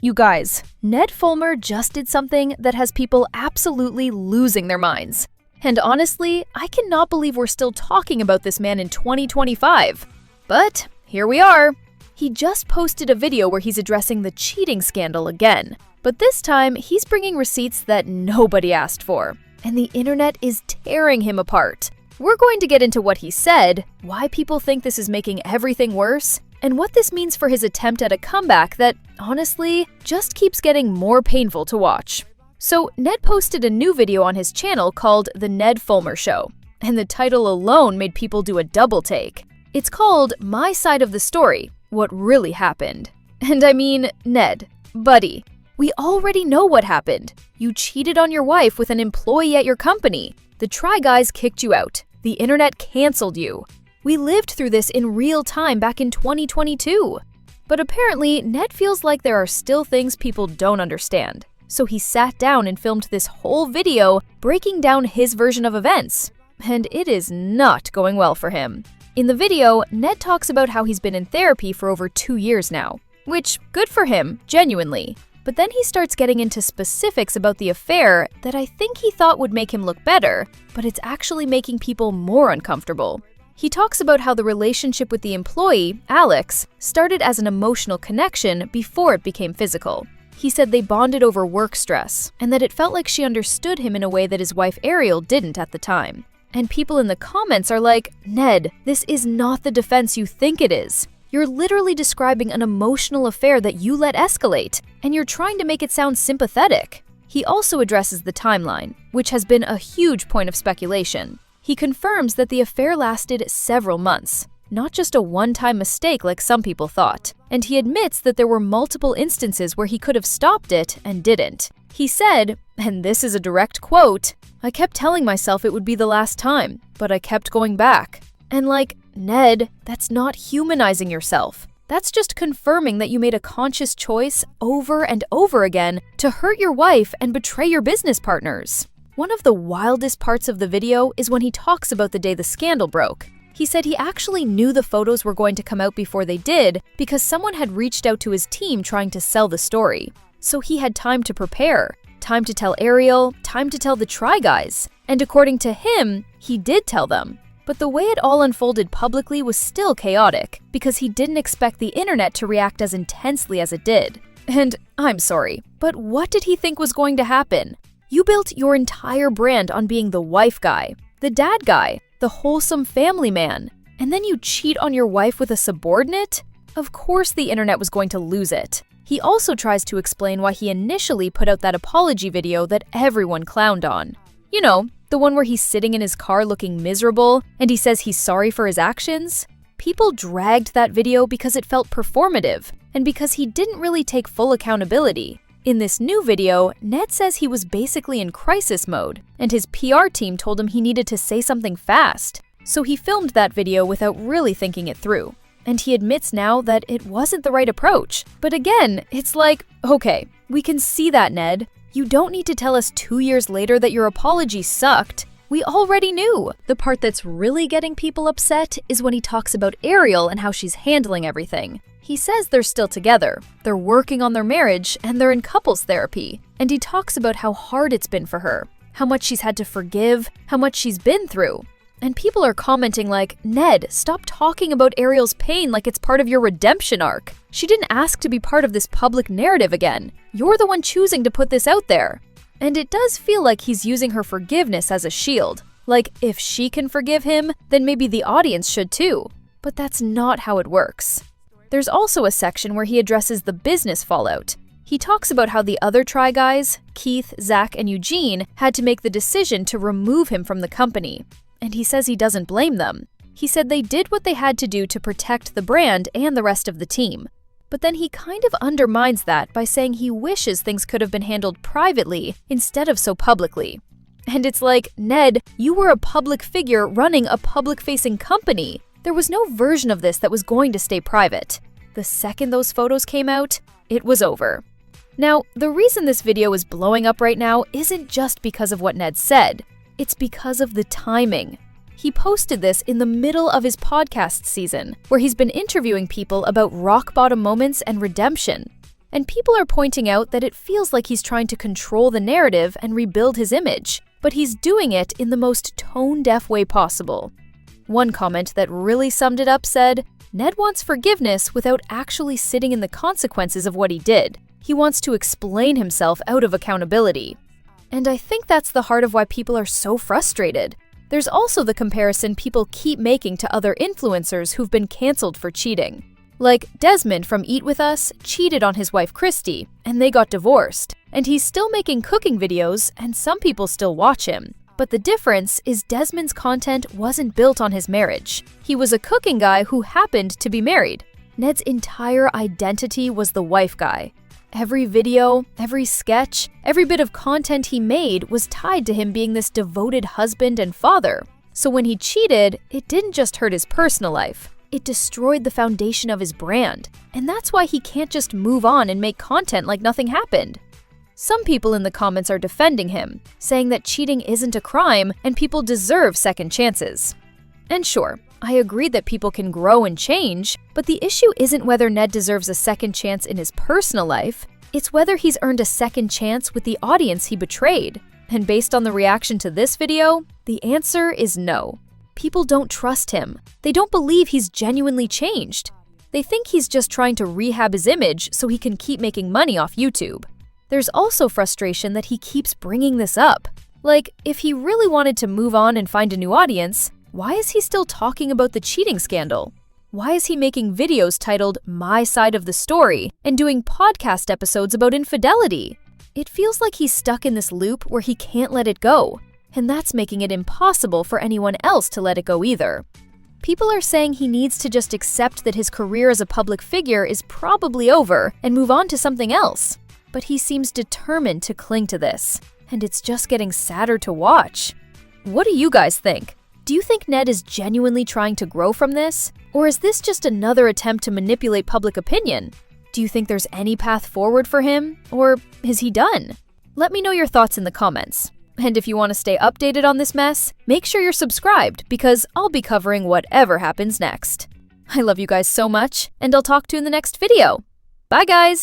You guys, Ned Fulmer just did something that has people absolutely losing their minds. And honestly, I cannot believe we're still talking about this man in 2025. But here we are. He just posted a video where he's addressing the cheating scandal again. But this time, he's bringing receipts that nobody asked for. And the internet is tearing him apart. We're going to get into what he said, why people think this is making everything worse, and what this means for his attempt at a comeback that, honestly, just keeps getting more painful to watch. So, Ned posted a new video on his channel called The Ned Fulmer Show, and the title alone made people do a double take. It's called My Side of the Story, What Really Happened. And I mean, Ned, buddy, we already know what happened. You cheated on your wife with an employee at your company. The Try Guys kicked you out. The internet canceled you. We lived through this in real time back in 2022. But apparently, Ned feels like there are still things people don't understand. So he sat down and filmed this whole video breaking down his version of events. And it is not going well for him. In the video, Ned talks about how he's been in therapy for over 2 years now. Which, good for him, genuinely. But then he starts getting into specifics about the affair that I think he thought would make him look better, but it's actually making people more uncomfortable. He talks about how the relationship with the employee, Alex, started as an emotional connection before it became physical. He said they bonded over work stress, and that it felt like she understood him in a way that his wife Ariel didn't at the time. And people in the comments are like, Ned, this is not the defense you think it is. You're literally describing an emotional affair that you let escalate, and you're trying to make it sound sympathetic. He also addresses the timeline, which has been a huge point of speculation. He confirms that the affair lasted several months, not just a one-time mistake like some people thought, and he admits that there were multiple instances where he could have stopped it and didn't. He said, and this is a direct quote, "I kept telling myself it would be the last time, but I kept going back." And like, Ned, that's not humanizing yourself. That's just confirming that you made a conscious choice over and over again to hurt your wife and betray your business partners. One of the wildest parts of the video is when he talks about the day the scandal broke. He said he actually knew the photos were going to come out before they did because someone had reached out to his team trying to sell the story. So he had time to prepare, time to tell Ariel, time to tell the Try Guys. And according to him, he did tell them. But the way it all unfolded publicly was still chaotic because he didn't expect the internet to react as intensely as it did. And I'm sorry, but what did he think was going to happen? You built your entire brand on being the wife guy, the dad guy, the wholesome family man, and then you cheat on your wife with a subordinate? Of course the internet was going to lose it. He also tries to explain why he initially put out that apology video that everyone clowned on. You know, the one where he's sitting in his car looking miserable and he says he's sorry for his actions? People dragged that video because it felt performative and because he didn't really take full accountability. In this new video, Ned says he was basically in crisis mode, and his PR team told him he needed to say something fast. So he filmed that video without really thinking it through. And he admits now that it wasn't the right approach. But again, it's like, okay, we can see that, Ned. You don't need to tell us 2 years later that your apology sucked. We already knew. The part that's really getting people upset is when he talks about Ariel and how she's handling everything. He says they're still together, they're working on their marriage, and they're in couples therapy. And he talks about how hard it's been for her, how much she's had to forgive, how much she's been through. And people are commenting like, Ned, stop talking about Ariel's pain like it's part of your redemption arc. She didn't ask to be part of this public narrative again. You're the one choosing to put this out there. And it does feel like he's using her forgiveness as a shield. Like, if she can forgive him, then maybe the audience should too. But that's not how it works. There's also a section where he addresses the business fallout. He talks about how the other Try Guys, Keith, Zach, and Eugene, had to make the decision to remove him from the company. And he says he doesn't blame them. He said they did what they had to do to protect the brand and the rest of the team. But then he kind of undermines that by saying he wishes things could have been handled privately instead of so publicly. And it's like, Ned, you were a public figure running a public-facing company. There was no version of this that was going to stay private. The second those photos came out, it was over. Now, the reason this video is blowing up right now isn't just because of what Ned said. It's because of the timing. He posted this in the middle of his podcast season, where he's been interviewing people about rock-bottom moments and redemption. And people are pointing out that it feels like he's trying to control the narrative and rebuild his image, but he's doing it in the most tone-deaf way possible. One comment that really summed it up said, "Ned wants forgiveness without actually sitting in the consequences of what he did. He wants to explain himself out of accountability." And I think that's the heart of why people are so frustrated. There's also the comparison people keep making to other influencers who've been cancelled for cheating. Like Desmond from Eat With Us cheated on his wife Christy, and they got divorced. And he's still making cooking videos, and some people still watch him. But the difference is Desmond's content wasn't built on his marriage. He was a cooking guy who happened to be married. Ned's entire identity was the wife guy. Every video, every sketch, every bit of content he made was tied to him being this devoted husband and father. So when he cheated, it didn't just hurt his personal life. It destroyed the foundation of his brand. And that's why he can't just move on and make content like nothing happened. Some people in the comments are defending him, saying that cheating isn't a crime and people deserve second chances. And sure, I agree that people can grow and change, but the issue isn't whether Ned deserves a second chance in his personal life, it's whether he's earned a second chance with the audience he betrayed. And based on the reaction to this video, the answer is no. People don't trust him. They don't believe he's genuinely changed. They think he's just trying to rehab his image so he can keep making money off YouTube. There's also frustration that he keeps bringing this up. Like, if he really wanted to move on and find a new audience, why is he still talking about the cheating scandal? Why is he making videos titled My Side of the Story and doing podcast episodes about infidelity? It feels like he's stuck in this loop where he can't let it go, and that's making it impossible for anyone else to let it go either. People are saying he needs to just accept that his career as a public figure is probably over and move on to something else. But he seems determined to cling to this, and it's just getting sadder to watch. What do you guys think? Do you think Ned is genuinely trying to grow from this? Or is this just another attempt to manipulate public opinion? Do you think there's any path forward for him? Or is he done? Let me know your thoughts in the comments. And if you want to stay updated on this mess, make sure you're subscribed because I'll be covering whatever happens next. I love you guys so much, and I'll talk to you in the next video. Bye guys!